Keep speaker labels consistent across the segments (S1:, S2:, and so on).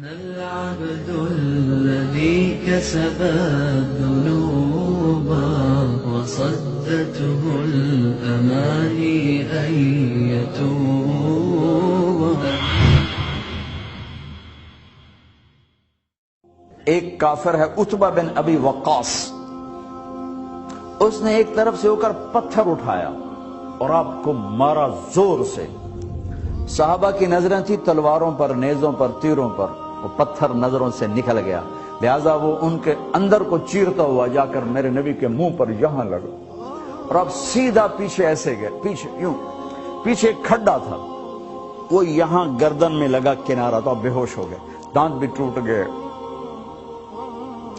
S1: العبد الذي كسب الذنوب وصدته الأماني أن يتوب.
S2: ایک کافر ہے عتبہ بن ابی وقاص، اس نے ایک طرف سے ہو کر پتھر اٹھایا اور آپ کو مارا زور سے. صحابہ کی نظریں تھی تلواروں پر، نیزوں پر، تیروں پر، وہ پتھر نظروں سے نکل گیا، لہذا وہ ان کے اندر کو چیرتا ہوا جا کر میرے نبی کے منہ پر یہاں لگا اور اب سیدھا پیچھے ایسے گئے، پیچھے یوں، پیچھے ایک کھڈا تھا، وہ یہاں گردن میں لگا کنارہ، تو اب بے ہوش ہو گئے، دانت بھی ٹوٹ گئے،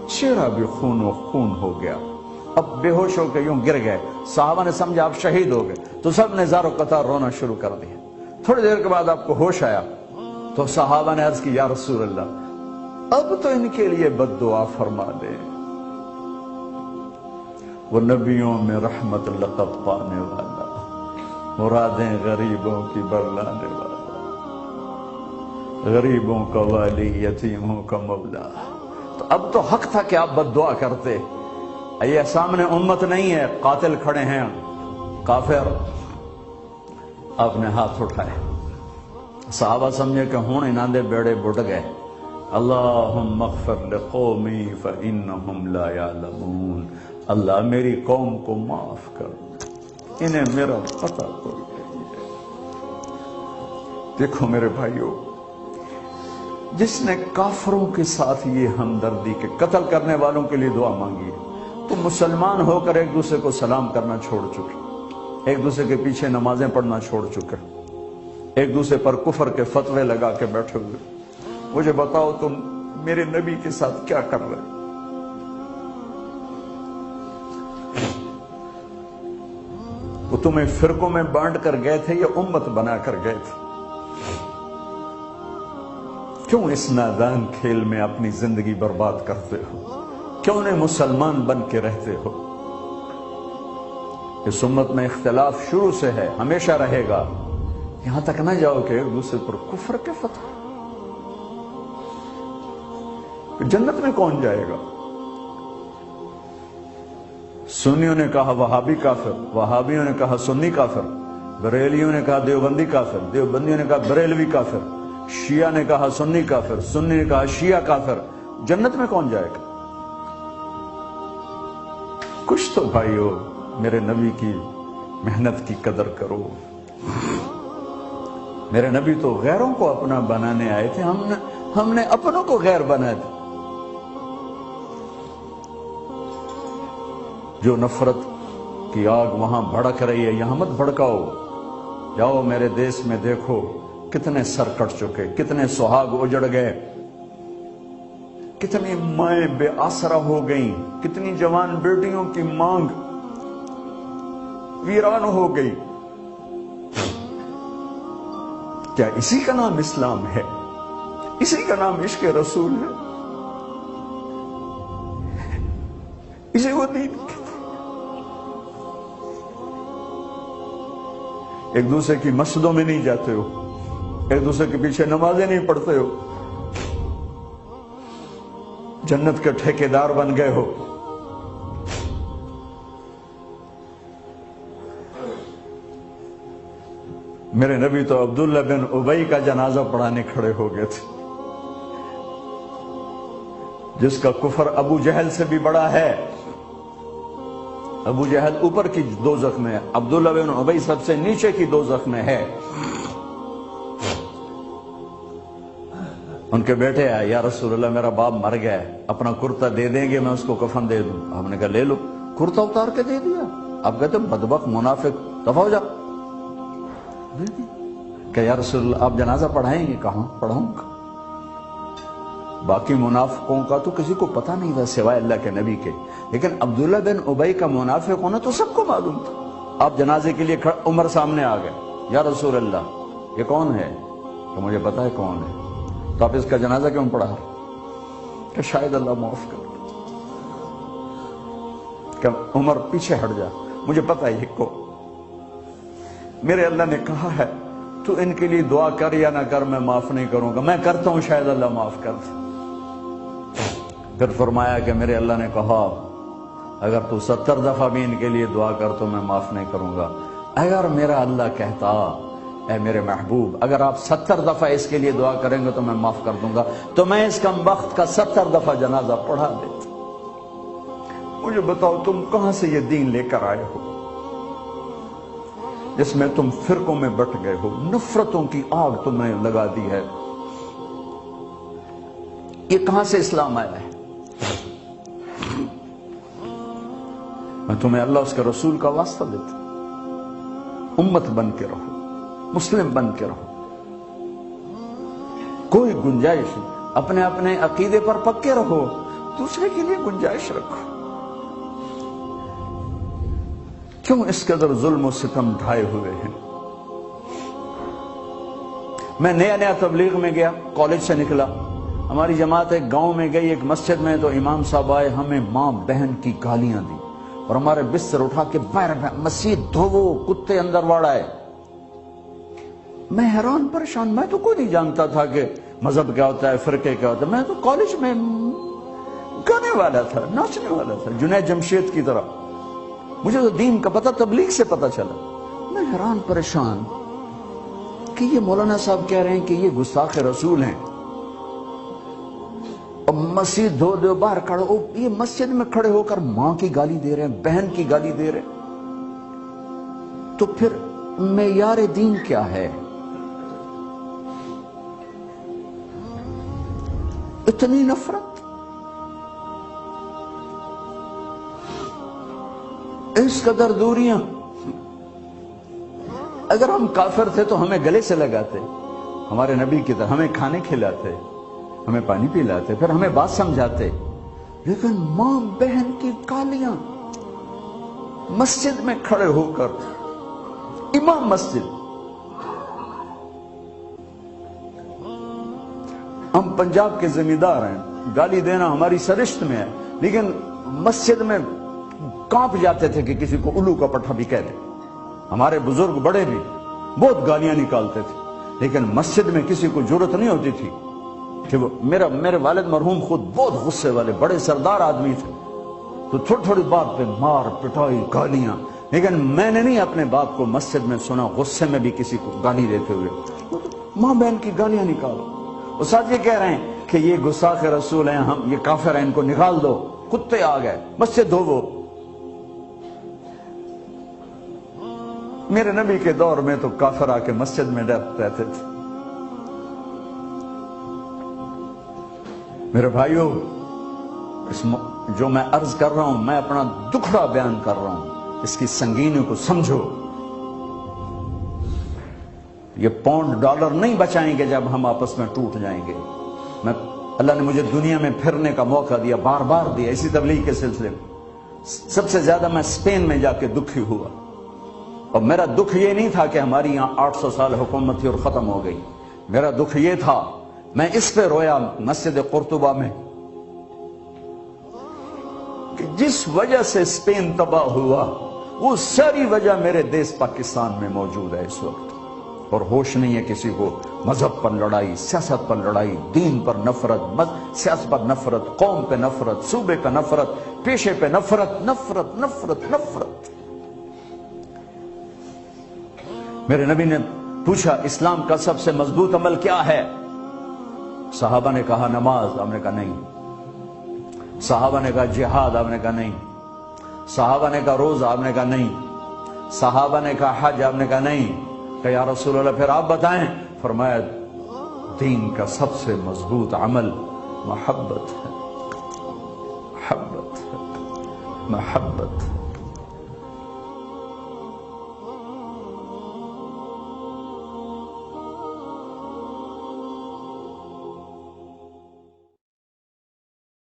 S2: چہرہ بھی خون و خون ہو گیا، اب بے ہوش ہو کے یوں گر گئے. صحابہ نے سمجھا آپ شہید ہو گئے تو سب نے زار و قطار رونا شروع کر دیا. تھوڑی دیر کے بعد آپ کو ہوش آیا تو صحابہ نے عرض کی یا رسول اللہ اب تو ان کے لیے بد دعا فرما دے، وہ نبیوں میں رحمت لقب پانے والا، مرادیں غریبوں کی برلانے والا، غریبوں کا والی، یتیموں کا مولا. تو اب تو حق تھا کہ آپ بد دعا کرتے. یہ سامنے امت نہیں ہے، قاتل کھڑے ہیں، کافر. آپ نے ہاتھ اٹھائے، صحابہ سمجھے کہ ہوں انہاں دے بیڑے بڑھ گئے. اللہم اغفر لقومی فإنہم لا یعلمون، اللہ میری قوم کو معاف کر، انہیں میرا پتہ کوئی نہیں ہے. دیکھو میرے بھائیو، جس نے کافروں کے ساتھ یہ ہمدردی کے قتل کرنے والوں کے لیے دعا مانگی ہے، تو مسلمان ہو کر ایک دوسرے کو سلام کرنا چھوڑ چکے، ایک دوسرے کے پیچھے نمازیں پڑھنا چھوڑ چکے، ایک دوسرے پر کفر کے فتوے لگا کے بیٹھے ہوئے. مجھے بتاؤ تم میرے نبی کے ساتھ کیا کر رہے؟ وہ تمہیں فرقوں میں بانٹ کر گئے تھے یا امت بنا کر گئے تھے؟ کیوں اس نادان کھیل میں اپنی زندگی برباد کرتے ہو؟ کیوں نے مسلمان بن کے رہتے ہو؟ اس امت میں اختلاف شروع سے ہے، ہمیشہ رہے گا، یہاں تک نہ جاؤ کہ ایک دوسرے پر کفر کے فتح. جنت میں کون جائے گا؟ سنیوں نے کہا وہابی کافر، وہابیوں نے کہا سنی کافر، بریلیوں نے کہا دیوبندی کافر، دیوبندیوں نے کہا بریلوی کافر، شیعہ نے کہا سنی کافر، سنی نے کہا شیعہ کافر. جنت میں کون جائے گا؟ کچھ تو بھائیو میرے نبی کی محنت کی قدر کرو. میرے نبی تو غیروں کو اپنا بنانے آئے تھے، ہم نے اپنوں کو غیر بنا دیا. جو نفرت کی آگ وہاں بھڑک رہی ہے یہاں مت بھڑکاؤ. جاؤ میرے دیس میں دیکھو کتنے سر کٹ چکے، کتنے سہاگ اجڑ گئے، کتنی مائیں بے آسرا ہو گئیں، کتنی جوان بیٹیوں کی مانگ ویران ہو گئی. کیا اسی کا نام اسلام ہے؟ اسی کا نام عشق رسول ہے؟ اسے وہ دین کہتے ہیں. ایک دوسرے کی مسجدوں میں نہیں جاتے ہو، ایک دوسرے کے پیچھے نمازیں نہیں پڑھتے ہو، جنت کے ٹھیکیدار بن گئے ہو. میرے نبی تو عبداللہ بن ابی کا جنازہ پڑھانے کھڑے ہو گئے تھے، جس کا کفر ابو جہل سے بھی بڑا ہے. ابو جہل اوپر کی دوزخ میں ہے، عبداللہ بن ابی سب سے نیچے کی دوزخ میں ہے. ان کے بیٹے آئے، یا رسول اللہ میرا باپ مر گیا ہے، اپنا کرتا دے دیں گے میں اس کو کفن دے دوں. ہم نے کہا لے لو. کرتا اتار کے دے دیا. اب کہتے بدبخت منافق دفع ہو جا. کہ یا رسول اللہ آپ جنازہ پڑھائیں گے؟ کہاں پڑھاؤں گا. باقی منافقوں کا تو کسی کو پتہ نہیں تھا سوائے اللہ کے نبی کے، لیکن عبداللہ بن ابی کا منافق ہونا تو سب کو معلوم تھا. آپ جنازے کے لیے عمر سامنے آ گئے، یا رسول اللہ یہ کون ہے؟ کہ مجھے پتا ہے کون ہے. تو آپ اس کا جنازہ کیوں پڑھا؟ کہ شاید اللہ معاف کر. کہ عمر پیچھے ہٹ جا، مجھے پتا ہے یہ کو. میرے اللہ نے کہا ہے تو ان کے لیے دعا کر یا نہ کر، میں معاف نہیں کروں گا، میں کرتا ہوں شاید اللہ معاف کر دے۔ پھر فرمایا کہ میرے اللہ نے کہا اگر تو 70 دفعہ بھی ان کے لیے دعا کر تو میں معاف نہیں کروں گا۔ اگر میرا اللہ کہتا اے میرے محبوب اگر آپ 70 دفعہ اس کے لیے دعا کریں گے تو میں معاف کر دوں گا، تو میں اس کم وقت کا 70 دفعہ جنازہ پڑھا دیتا۔ مجھے بتاؤ تم کہاں سے یہ دین لے کر آئے ہو جس میں تم فرقوں میں بٹ گئے ہو، نفرتوں کی آگ تم نے لگا دی ہے، یہ کہاں سے اسلام آیا ہے؟ میں تمہیں اللہ اس کے رسول کا واسطہ دیتا ہوں، امت بن کے رہو، مسلم بن کے رہو، کوئی گنجائش نہیں، اپنے اپنے عقیدے پر پکے رہو، دوسرے کے لیے گنجائش رکھو۔ کیوں اس قدر ظلم و ستم ڈھائے ہوئے ہیں؟ میں نیا تبلیغ میں گیا، کالج سے نکلا، ہماری جماعت ایک گاؤں میں گئی، ایک مسجد میں، تو امام صاحب آئے، ہمیں ماں بہن کی گالیاں دی اور ہمارے بستر اٹھا کے باہر مسجد دھوو، کتے اندر واڑائے۔ میں حیران پریشان، میں تو کوئی نہیں جانتا تھا کہ مذہب کیا ہوتا ہے، فرقے کیا ہوتا ہے، میں تو کالج میں گانے والا تھا، ناچنے والا تھا، جنید جمشید کی طرح، مجھے تو دین کا پتہ تبلیغ سے پتہ چلا۔ میں حیران پریشان کہ یہ مولانا صاحب کہہ رہے ہیں کہ یہ گستاخ رسول ہیں، اور مسجد دھو دو باہر کھڑے ہو، یہ مسجد میں کھڑے ہو کر ماں کی گالی دے رہے ہیں، بہن کی گالی دے رہے ہیں، تو پھر معیار دین کیا ہے؟ اتنی نفرت، اس قدر دوریاں۔ اگر ہم کافر تھے تو ہمیں گلے سے لگاتے، ہمارے نبی کی طرح ہمیں کھانے کھلاتے، ہمیں پانی پلاتے، پھر ہمیں بات سمجھاتے، لیکن ماں بہن کی گالیاں، مسجد میں کھڑے ہو کر، امام مسجد۔ ہم پنجاب کے زمیندار ہیں، گالی دینا ہماری سرشت میں ہے، لیکن مسجد میں کانپ جاتے تھے کہ کسی کو الو کا پٹھا بھی کہہ دے۔ ہمارے بزرگ بڑے بھی بہت گالیاں نکالتے تھے، لیکن مسجد میں کسی کو جرأت نہیں ہوتی تھی کہ وہ میرے والد مرحوم خود بہت غصے والے بڑے سردار آدمی تھے، تو تھوڑی تھوڑی بات پہ مار پٹائی گالیاں، لیکن میں نے نہیں اپنے باپ کو مسجد میں سنا غصے میں بھی کسی کو گالی دیتے ہوئے۔ ماں بہن کی گالیاں نکالو، وہ ساتھ یہ کہہ رہے ہیں کہ یہ گستاخ رسول ہیں، ہم یہ کافر ہیں، ان کو نکال دو، کتے آ گئے، مسجد دھوو۔ میرے نبی کے دور میں تو کافر آ کے مسجد میں رہتے تھے۔ میرے بھائیوں، جو میں عرض کر رہا ہوں، میں اپنا دکھڑا بیان کر رہا ہوں، اس کی سنگینی کو سمجھو۔ یہ پاؤنڈ ڈالر نہیں بچائیں گے جب ہم آپس میں ٹوٹ جائیں گے۔ اللہ نے مجھے دنیا میں پھرنے کا موقع دیا، بار بار دیا، اسی تبلیغ کے سلسلے میں۔ سب سے زیادہ میں اسپین میں جا کے دکھی ہوا، اور میرا دکھ یہ نہیں تھا کہ ہماری یہاں 800 سال حکومت تھی اور ختم ہو گئی، میرا دکھ یہ تھا، میں اس پہ رویا مسجد قرطبہ میں کہ جس وجہ سے اسپین تباہ ہوا، وہ ساری وجہ میرے دیس پاکستان میں موجود ہے اس وقت، اور ہوش نہیں ہے کسی کو۔ مذہب پر لڑائی، سیاست پر لڑائی، دین پر نفرت، سیاست پر نفرت، قوم پہ نفرت، صوبے پہ نفرت، پیشے پہ نفرت، نفرت نفرت نفرت۔ میرے نبی نے پوچھا اسلام کا سب سے مضبوط عمل کیا ہے؟ صحابہ نے کہا نماز، آپ نے کہا نہیں۔ صحابہ نے کہا جہاد، آپ نے کہا نہیں۔ صحابہ نے کہا روزہ، آپ نے کہا نہیں۔ صحابہ نے کہا حج، آپ نے کہا نہیں۔ کہ یا رسول اللہ پھر آپ بتائیں؟ فرمایا دین کا سب سے مضبوط عمل محبت ہے، محبت ہے، محبت ہے۔